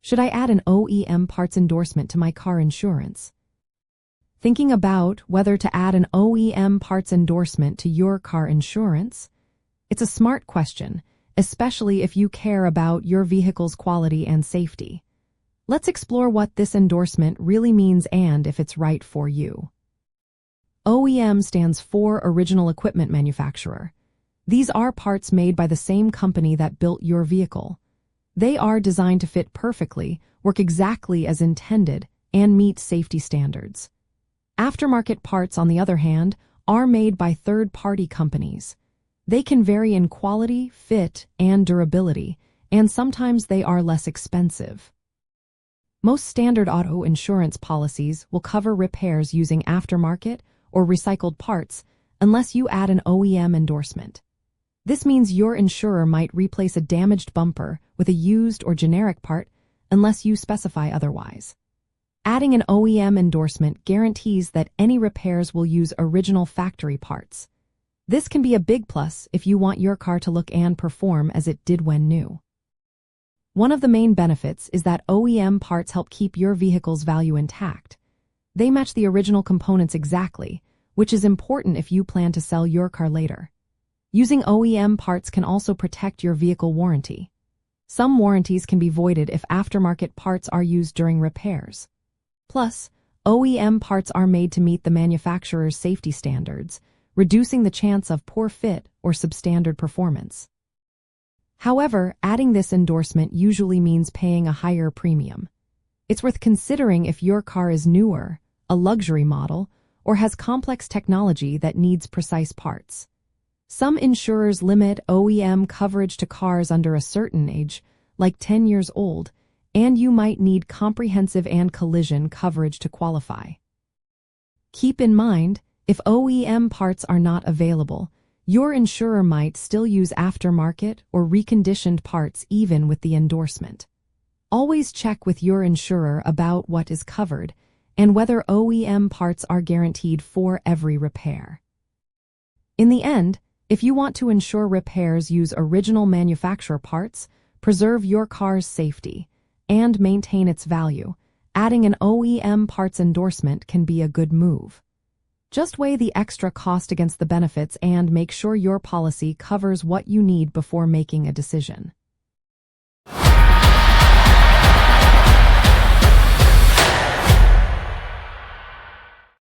Should I add an OEM parts endorsement to my car insurance? Thinking about whether to add an OEM parts endorsement to your car insurance? It's a smart question, especially if you care about your vehicle's quality and safety. Let's explore what this endorsement really means and if it's right for you. OEM stands for Original Equipment Manufacturer. These are parts made by the same company that built your vehicle. They are designed to fit perfectly, work exactly as intended, and meet safety standards. Aftermarket parts, on the other hand, are made by third-party companies. They can vary in quality, fit, and durability, and sometimes they are less expensive. Most standard auto insurance policies will cover repairs using aftermarket or recycled parts unless you add an OEM endorsement. This means your insurer might replace a damaged bumper with a used or generic part unless you specify otherwise. Adding an OEM endorsement guarantees that any repairs will use original factory parts. This can be a big plus if you want your car to look and perform as it did when new. One of the main benefits is that OEM parts help keep your vehicle's value intact. They match the original components exactly, which is important if you plan to sell your car later. Using OEM parts can also protect your vehicle warranty. Some warranties can be voided if aftermarket parts are used during repairs. Plus, OEM parts are made to meet the manufacturer's safety standards, reducing the chance of poor fit or substandard performance. However, adding this endorsement usually means paying a higher premium. It's worth considering if your car is newer, a luxury model, or has complex technology that needs precise parts. Some insurers limit OEM coverage to cars under a certain age, like 10 years old, and you might need comprehensive and collision coverage to qualify. Keep in mind, if OEM parts are not available, your insurer might still use aftermarket or reconditioned parts even with the endorsement. Always check with your insurer about what is covered and whether OEM parts are guaranteed for every repair. In the end, if you want to ensure repairs use original manufacturer parts, preserve your car's safety, and maintain its value, adding an OEM parts endorsement can be a good move. Just weigh the extra cost against the benefits and make sure your policy covers what you need before making a decision.